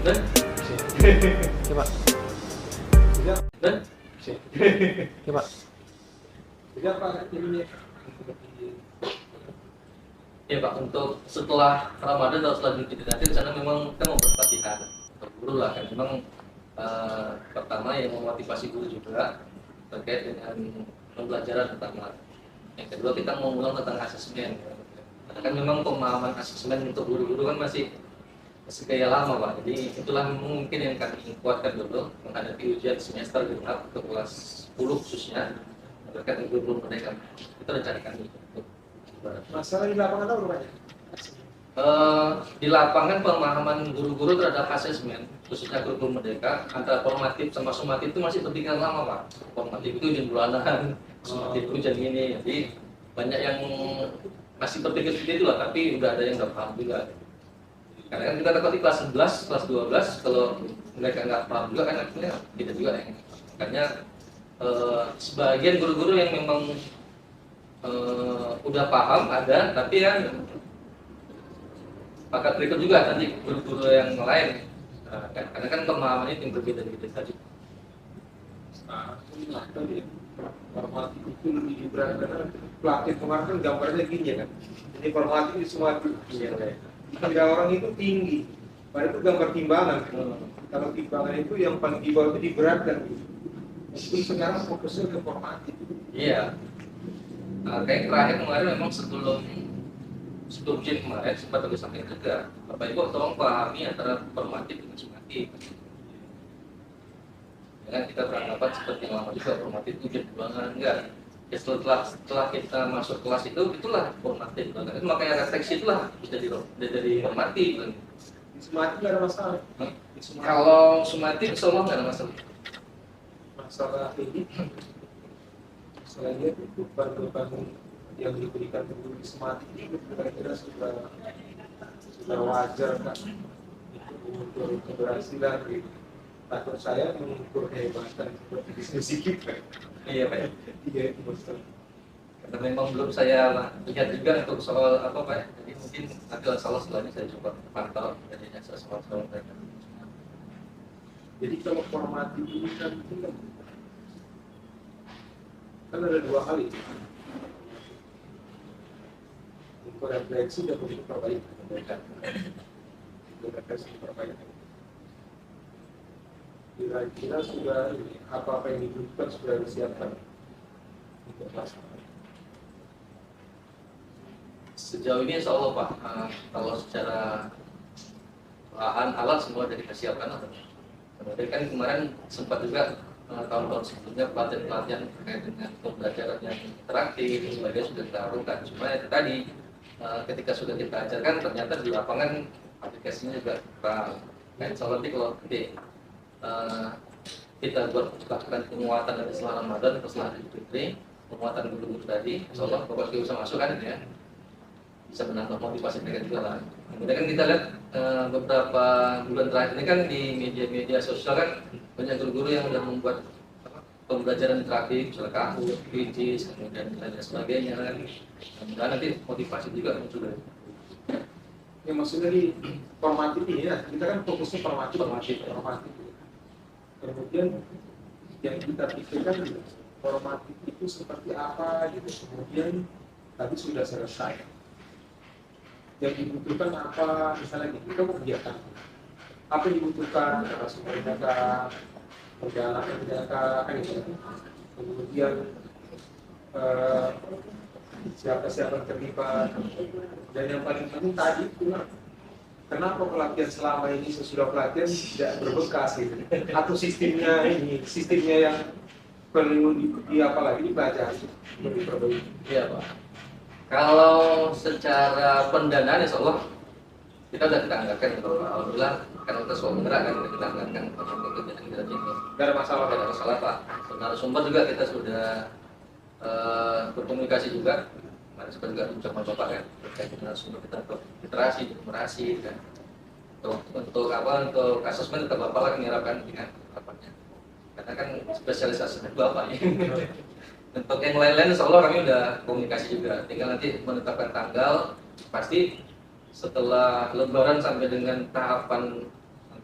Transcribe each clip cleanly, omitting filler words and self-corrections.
Dan Coba. dan Coba. Tidak Pak, ini ya Pak, untuk setelah Ramadan atau setelah Idul Fitri nanti rencana memang kita mau berpatihan untuk guru lah kan. Memang pertama yang memotivasi guru juga terkait dengan pembelajaran pertama. Yang kedua kita mau ulang tentang asesmen. Karena kan memang pemahaman asesmen untuk guru-guru kan masih gaya lama Pak. Jadi itulah mungkin yang kami kuatkan dulu menghadapi ujian semester genap untuk kelas 10 khususnya terkait dengan guru mereka. Itu rencana kami. masalah di lapangan apa banyak? Di lapangan pemahaman guru-guru terhadap asesmen khususnya kurikulum merdeka antara formatif sama sumatif itu masih berpikiran lama Pak. Formatif itu ujian bulanan, sumatif itu ujian ini. Jadi banyak yang masih berpikir seperti itu lah, tapi udah ada yang nggak paham juga. Karena kan kita takut di kelas 11, kelas 12 kalau mereka nggak paham juga kan akhirnya kita juga yang makanya sebagian guru-guru yang memang udah paham ada, tapi kan pakat berikut juga nanti guru-guru yang lain. Karena kan pemahamannya yang berbeda-beda tadi. Formatif itu lebih berat karena pelatih kemarin kan gambarnya gini ya kan. Ini formatif di semua tiga orang itu tinggi. Padahal itu gambar timbangan. Kalau timbangan itu yang paling di bawah itu diberatkan. Itu sekarang fokusnya ke formatif. Iya. Kayak terakhir kemarin memang sebelum ujian kemarin sempat ada sampaikan juga, Bapak Ibu tolong pahami antara formatif dengan sumatif. Ya kan kita beranggapan seperti yang lama juga formatif itu ujian bulanan enggak. Ya setelah kita masuk kelas itulah formatif. Makanya refleksi itulah bisa dari formatif. Di sumatif nggak ada masalah. Kalau sumatif insya Allah nggak ada masalah. Masalah ini, masalahnya itu beban yang diberikan guru di sumatif ini kira-kira sudah wajar kan untuk keberhasilan gitu. Takut saya mengukur kehebatan seperti diskusi kita. Iya Pak. Iya itu masalah. Karena memang belum saya lihat juga untuk soal apa Pak. Jadi mungkin nanti salah setelahnya saya coba pantau jadinya soal mereka. Jadi kalau formatif ini kan ada dua hal itu. Untuk refleksi dan untuk perbaikan. Untuk refleksi dan perbaikan. Kira-kira sudah apa yang dibutuhkan sudah disiapkan untuk pelaksanaan. Sejauh ini insya Allah Pak, kalau secara lahan alat semua sudah kita siapkan. Kemudian kan kemarin sempat juga tahun-tahun sebelumnya pelatihan terkait dengan pembelajaran yang interaktif dan sebagainya sudah kita lakukan. Cuma itu tadi ketika sudah kita ajarkan ternyata di lapangan aplikasinya juga kurang. Nah, insya Allah nanti kalau kita buat lakukan penguatan dari setelah Ramadan atau setelah Idul Fitri, penguatan guru-guru tadi, insya Allah Bapak bisa masuk kan ya, bisa menambah motivasi mereka juga lah. Kemudian kan kita lihat beberapa bulan terakhir ini kan di media sosial kan banyak guru-guru yang sudah membuat pembelajaran interaktif, misalnya Kahoot, Quizzes, kemudian dan sebagainya kan. Kemudian nanti motivasi juga muncul dari. Ya maksudnya di formatif ini ya, kita kan fokusnya formatif. Kemudian yang kita pikirkan formatif itu seperti apa gitu. Kemudian tadi sudah selesai. Yang dibutuhkan apa, misalnya kita kegiatan. Apa yang dibutuhkan, sumber data, perjalanan data, kan gitu. Kemudian siapa yang terlibat, dan yang paling penting tadi kenapa pelatihan selama ini sesudah pelatihan tidak berbekas gitu, atau sistemnya yang perlu apalagi dipelajari lebih perbaiki. Iya Pak. Kalau secara pendanaan insya Allah kita anggarkan untuk alhamdulillah karena kita sudah bergerak kan kita anggarkan untuk kegiatan kita ini. Tidak ada masalah. Tidak ada masalah Pak. Narasumber juga kita sudah berkomunikasi juga. Kemarin sudah juga ucapan Bapak kan terkait dengan narasumber kita untuk literasi, numerasi kan. Untuk asesmen tetap Bapak lagi menyerapkan dengan harapannya. Karena kan spesialisasi Bapak ya. Untuk yang lain-lain insya Allah kami udah komunikasi juga. Tinggal nanti menetapkan tanggal. Pasti setelah Lebaran sampai dengan tahapan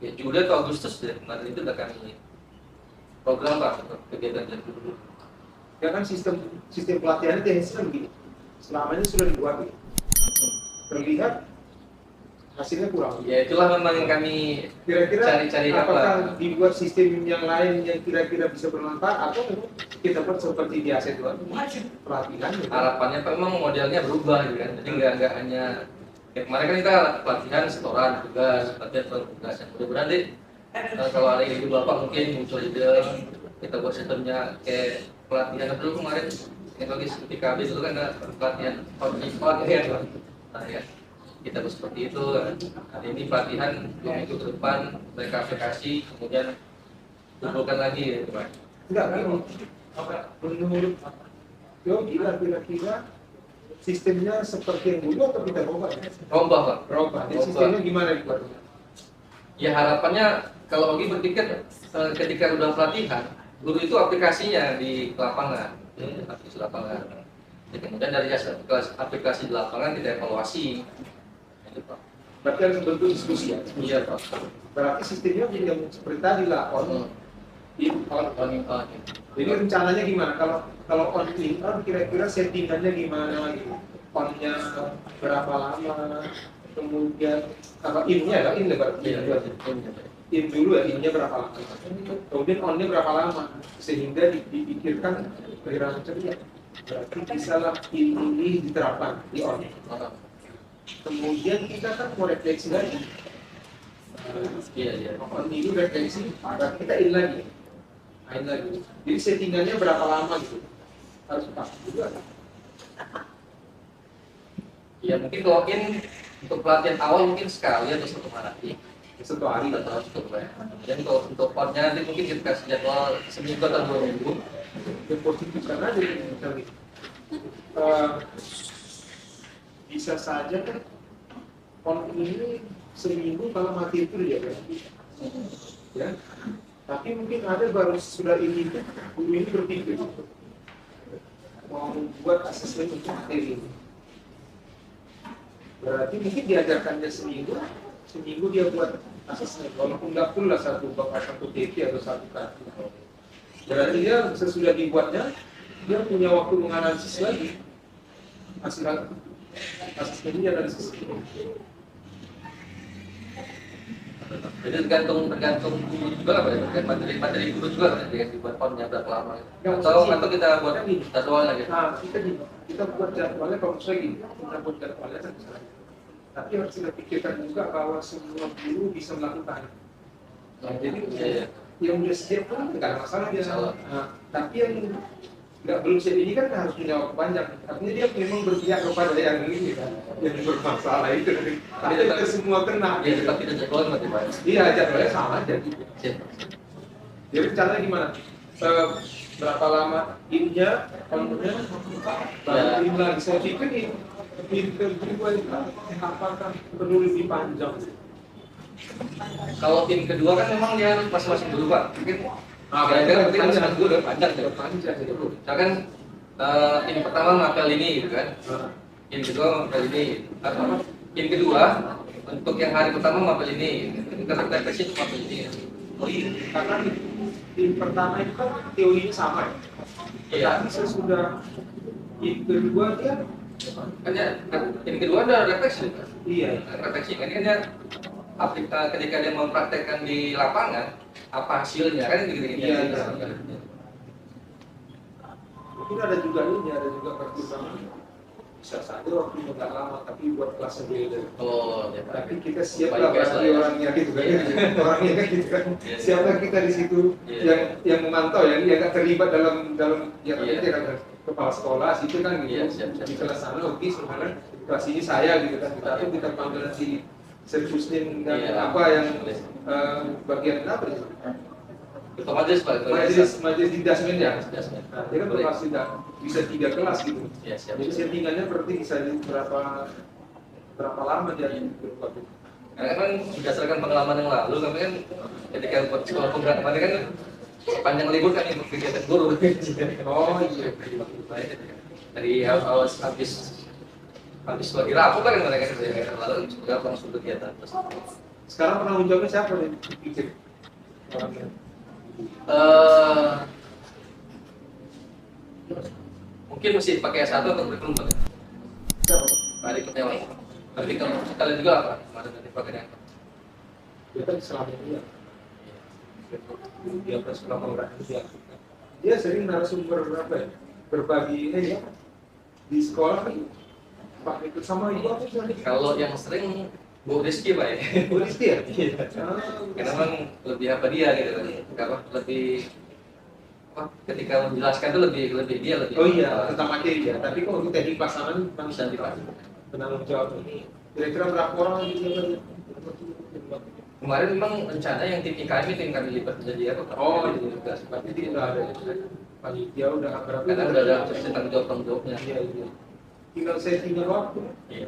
Ya Juli atau Agustus ya kemarin itu udah kami program Pak untuk kegiatan jam guru. Ya kan sistem pelatihannya teknisnya begini. Selama ini sudah dibuat gitu. Terlihat hasilnya kurang. Ya itulah memang yang kami Kira-kira cari-cari apakah dibuat sistem yang lain yang kira-kira bisa bermanfaat atau memang kita buat seperti biasa itu pelatihan gitu. harapannya Pak memang modelnya berubah gitu kan. Jadi nggak hanya ya, kemarin kan kita pelatihan setoran tugas, pelatihan tugas. Mudah-mudahan deh kalau ada ide Bapak mungkin muncul ide kita buat sistemnya kayak pelatihan dulu kemarin yang bagi seperti KB dulu kan ada pelatihan on ya. Nah, ya kita buat seperti itu. Hari ini pelatihan 2 minggu ke depan mereka aplikasi kemudian kumpulkan lagi ya Pak. Enggak gini. Menurut Yogi kira-kira sistemnya seperti yang dulu atau kita ubah? Rombah Pak. Berubah. Jadi sistemnya gimana dibuatnya? Ya harapannya kalau Ogi berpikir ketika udah pelatihan, guru itu aplikasinya di lapangan, aplikasi lapangan. Ya, kemudian dari hasil aplikasi di lapangan kita evaluasi. Itu, Pak. Berarti harus bentuk diskusi ya? Iya Pak. Berarti sistemnya yang seperti tadi lah, on, in, on. Jadi rencananya gimana? Kalau on in, kira-kira settingannya gimana gitu? On-nya berapa lama? Kemudian apa in-nya ya? In berarti Iya, in dulu ya, in-nya berapa lama? Kemudian on-nya berapa lama? Sehingga dipikirkan dirancang ya. Berarti bisa lah ini diterapkan di on. Kemudian kita kan mau refleksi lagi. Iya. On ini refleksi, berarti kita in lagi. In lagi. Jadi settingannya berapa lama gitu? Harus pas juga. Ya mungkin kalau in untuk pelatihan awal mungkin sekali atau 1 hari. 1 hari Atau cukup ya. Dan kalau untuk on-nya nanti mungkin kita kasih jadwal seminggu atau 2 minggu. dipositifkan aja misalnya. Bisa saja kan on ini seminggu kalau mati itu dia ya. Tapi mungkin ada baru sudah ini guru ini berpikir mau buat asesmen untuk materi ini. Berarti mungkin diajarkannya seminggu dia buat asesmen. Walaupun nggak full lah 1 bab 1 TP atau 1 kartu. Berarti dia sesudah dibuatnya dia punya waktu menganalisis lagi hasil asesmen dia analisis. Jadi tergantung guru juga apa ya, materi guru juga kan yang dibuat on-nya berapa lama. Atau kita buat jadwal lagi. Nah, kita buat jadwalnya kalau misalnya gini, kita buat jadwalnya kan bisa. Tapi harus kita pikirkan juga bahwa semua guru bisa melakukan. Nah, jadi yang udah siap pun nggak ada masalah dia. Nah, tapi yang belum siap ini kan harus punya waktu panjang. Artinya dia memang berpihak kepada yang ini kan, yang bermasalah itu. Tapi kita semua kena. Ya tetap kita jadwal nanti Pak. Iya, jadwalnya sama aja. Siap. Jadi caranya gimana? Berapa lama innya, kontennya, baru in lagi. Saya pikir in kedua itu apakah perlu lebih panjang? Kalau in kedua kan memang dia harus masing-masing dulu Pak. Mungkin kira-kira berarti masing-masing dulu panjang ya. Panjang itu. Misalkan in pertama mapel ini gitu kan. In kedua mapel ini. Atau in kedua untuk yang hari pertama mapel ini. Kita refleksi untuk mapel ini. Oh iya, karena in pertama itu kan teorinya sama ya. Iya. Tapi sesudah in kedua dia, Kan ya, in kedua ada refleksi. iya. Refleksi kan dia ketika dia mempraktekkan di lapangan apa hasilnya kan gitu. Iya. Mungkin ada juga pertimbangan. Bisa saja waktu nggak lama, tapi buat kelas beda. Oh, ya. Tapi kita siap Baik, lah guys, berarti lah ya. orangnya gitu kan. Iya. Orangnya kan gitu kan. Iya. Siapa kita di situ Iya. yang memantau ya, yang nggak terlibat dalam ya Iya. dia kan kepala sekolah situ kan gitu. Iya, siap. Di kelas sana oke sebenarnya kelas ini saya gitu kan. Tapi kita panggil si servisnya dan Iya. apa yang bagian apa ya? Otomatis Pak. Majelis didasmen ya. Didasmen. Nah, dia kan kelas tidak bisa 3 kelas gitu. Ya, siap. Jadi settingannya berarti bisa berapa lama dia berbuat. Karena kan berdasarkan pengalaman yang lalu, kami kan ketika buat sekolah penggerak kemarin kan panjang libur kan ikut kegiatan guru. Oh iya. Dari awal habis lagi rapuh kan mereka lalu sudah langsung kegiatan terus Sekarang penanggung jawabnya siapa nih? Pikir. Eh, mungkin mesti pakai S1 atau kurikulum Pak? Siapa? Pak Adi Kurniawan. Tapi kalau kalian juga apa? Kemarin nanti pakai apa? Dia kan selama ini ya. Dia pas selama orang dia sering narasumber berapa ya? Berbagi ya di sekolah kan Pak itu sama ibu apa sih? Kalau yang sering Bu Rizky Pak ya? Polisi ya? Iya. Karena memang lebih apa dia gitu kan? Apa lebih apa, ketika menjelaskan itu lebih dia lebih. Oh iya, tentang materi ya. Tapi kalau untuk teknik pasangan Bisa dipahami. penanggung jawab ini. Kira-kira berapa orang gitu ya? Kemarin memang rencana yang tim kami lipat menjadi apa? Oh, Jadi juga berarti dia udah ada. Panitia udah berapa? karena udah ada fungsi tanggung jawabnya. Iya, iya. Tinggal setting waktu. Iya.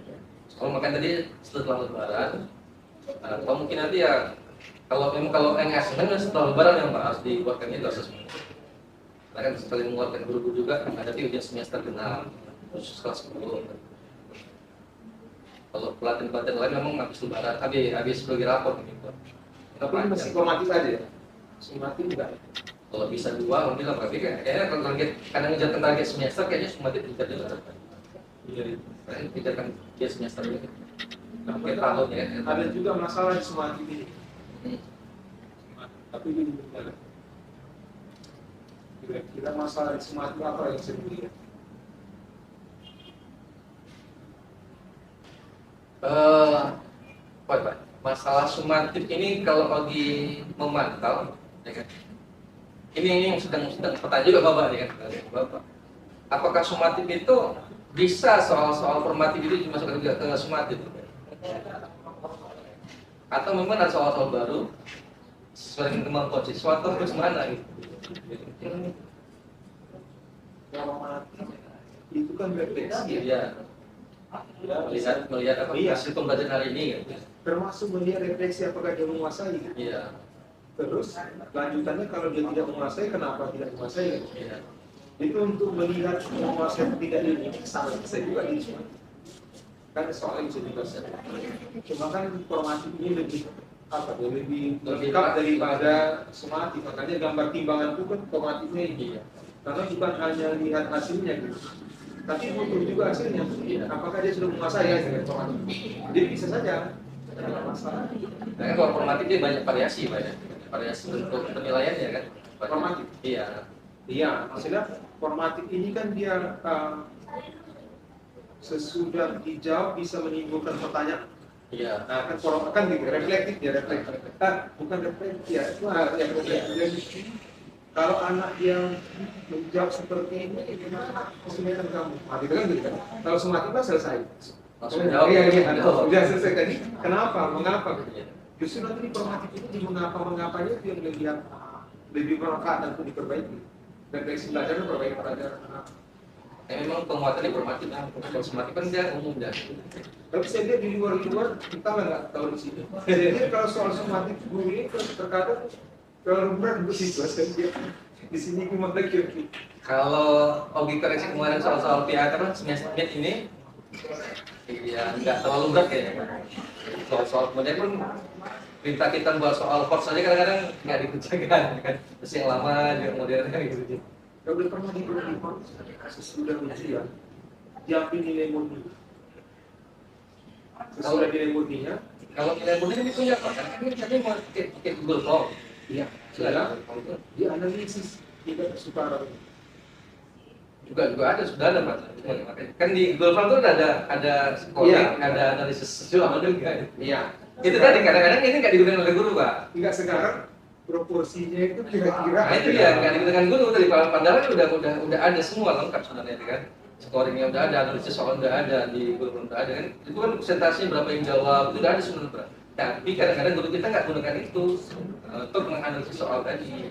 Kalau makan tadi setelah Lebaran, kalau mungkin nanti ya kalau yang asesmen setelah Lebaran yang harus dibuatkan itu asesmen. Karena kan sekali mengeluarkan guru juga ada ujian semester genap khusus kelas 10. Kalau pelatihan lain memang habis Lebaran, habis bagi rapor gitu. Tapi masih formatif aja ya? Formatif enggak? Kalau bisa dua, mungkin lah tapi kayaknya kalau karena ngejar target semester kayaknya semua itu tidak jelas. Iya. Karena kejarkan dia semester ini. Tapi Tahun ya. ada juga masalah di formatif ini. Hmm. Tapi ini kira-kira masalah di formatif apa yang sering dilihat? Pak, masalah sumatif ini kalau lagi memantau, ya kan? Ini yang sedang pertanyaan juga Bapak, ya kan? Bapak, apakah sumatif itu bisa soal formatif itu dimasukkan juga ke sumatif? Atau memang ada soal-soal baru sesuai dengan kemampuan siswa atau terus mana gitu? Formatif itu kan refleksi ya. Iya, melihat apa Iya. hasil pembelajaran hari ini gitu. Termasuk melihat refleksi apakah dia menguasai. Iya, Terus lanjutannya kalau dia tidak menguasai, kenapa tidak menguasai? iya. Itu untuk melihat menguasai atau tidak ini sama saya juga di semua. Kan soalnya bisa dikuasai. Cuma kan formatif ini lebih apa? Ya, lebih lengkap daripada sumatif. Makanya gambar timbangan itu kan formatifnya ini. Iya. Karena bukan hanya lihat hasilnya gitu. Tapi butuh juga hasilnya. Apakah dia sudah menguasai ya dengan formatif? Jadi bisa saja. Tidak ada masalah. Nah, kan kalau formatif dia banyak variasi, Pak ya. Variasi bentuk penilaiannya kan. Formatif? Iya. Iya, maksudnya formatif ini kan dia sesudah dijawab bisa menimbulkan pertanyaan. Iya. Nah, kan gitu, reflektif ya, reflektif. Bukan reflektif ya, itu yang reflektif. Kalau anak yang menjawab seperti ini, kesulitan kamu. Itu kan gitu kan. Kalau sumatif kan selesai. Langsung jawab. Iya, sudah selesai tadi. Kenapa? Mengapa? Iya. Justru nanti di formatif itu di mengapa-mengapanya itu yang dilihat lebih bermanfaat dan untuk diperbaiki. Refleksi belajar dan perbaiki pelajaran. Memang penguatannya formatif, kalau sumatif kan dia umum dan. Tapi saya lihat di luar kita nggak tahu di sini. Jadi kalau soal sumatif guru ini terkadang kalau berat begitu saya lihat di sini gimana kira-kira. Kalau Ogi koreksi kemarin soal teater semester ini, ya nggak terlalu berat kayaknya. Soal kemudian pun perintah kita buat soal course saja kadang-kadang nggak dikerjakan kan. Terus yang lama juga modern kan gitu. Kalau udah pernah di sesudah ujian, diambil nilai murni. Sesudah nilai murninya, Kalau nilai murni itu ya Pak, kan ini mau pakai Google Form. iya, sudah dia analisis tidak tersuara. Juga sudah ada Pak. Kan di Google Form itu ada scoring, Iya. ada analisis juga juga. Iya. Itu tadi kadang-kadang ini nggak digunakan oleh guru Pak. Enggak sekarang proporsinya itu kira-kira. Nah itu ya nggak digunakan guru tadi padahal udah ada semua lengkap sebenarnya kan. Scoringnya udah ada, analisis soal udah ada, di guru udah ada kan. Itu kan presentasinya berapa yang jawab itu udah ada sebenarnya Pak. Tapi kadang-kadang guru kita nggak gunakan itu untuk menganalisis soal tadi.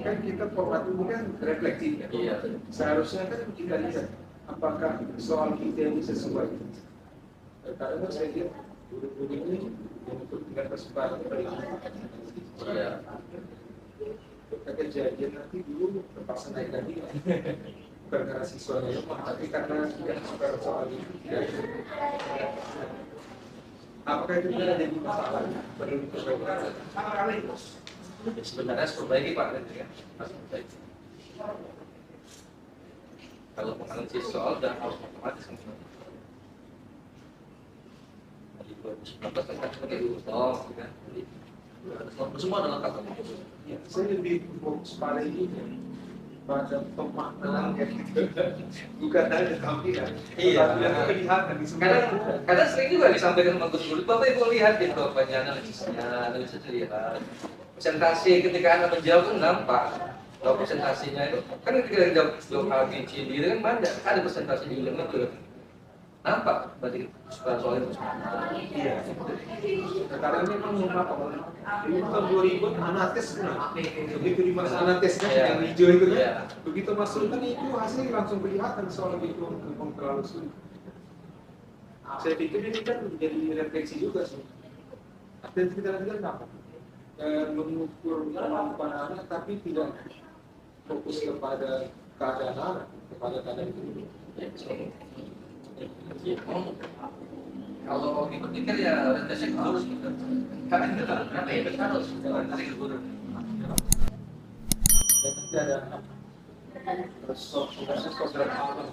Kan kita format ini kan reflektif ya. Iya. Seharusnya kan kita lihat apakah soal kita ini sesuai. Karena saya lihat guru-guru ini yang untuk tingkat persebaran Iya. kejadian nanti dulu terpaksa naik lagi bukan karena siswanya lemah tapi karena tidak suka soal itu. Apakah itu tidak jadi masalah? Perlu diperbaiki. Ya, sebenarnya harus perbaiki Pak, gitu ya. Harus perbaiki. Kalau menganalisis soal dan harus otomatis kan. Di 2019 kan sebagai utang, kan. Jadi semua adalah kata Ya, saya lebih fokus pada ini, pada pemaknaan ya, gitu. Bukan hanya tampilan. Iya. Tampilan itu kelihatan di semua. Kadang sering juga disampaikan sama Gus Dur, Bapak Ibu lihat gitu apanya analisis lihat. Presentasi ketika Anda menjawab kan nampak. Kalau presentasinya itu kan ketika jawab A, B, C, D itu kan ada presentasi di dalamnya itu. Nampak berarti soal itu. Iya. Sekarang ini memang apa? Ini tahun 2000 anates kan. Begitu di masa anates kan Iya. yang hijau itu kan. Iya. Begitu masuk kan itu hasilnya langsung kelihatan soal itu memang terlalu sulit. Saya pikir ini kan menjadi refleksi juga sih. Dan kita lihat apa? Mengukur kemampuan anak tapi tidak fokus kepada keadaan anak, kepada keadaan itu. Kalau dipikir ya orientasinya ke lurus gitu. Karena itu kenapa ya harus orientasi ke lurus. Dan nanti ada proses program awal.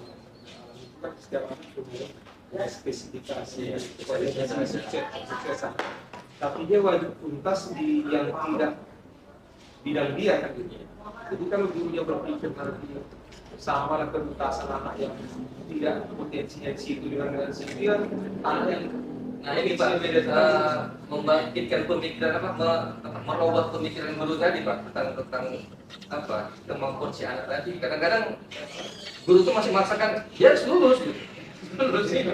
Kan setiap anak punya spesifikasi kesuksesan. Tapi dia wajib tuntas di yang tidak bidang dia kan gitu. Jadi kalau gurunya berpikir nanti sama lah ketuntasan anak yang tidak potensinya di situ dengan situ dia anak yang Nah ini Pak, membangkitkan pemikiran merubah pemikiran guru tadi Pak tentang apa kemampuan si anak tadi. Kadang-kadang guru itu masih memaksakan dia harus lulus, gitu. Lulus gitu.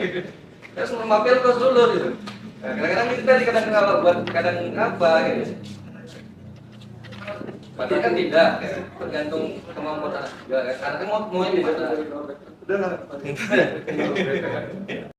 Harus memampir terus lulus gitu. Nah, kadang-kadang itu tadi kadang apa gitu. Padahal kan tidak, tergantung kemampuan anak juga. Anaknya mau yang tidak. udahlah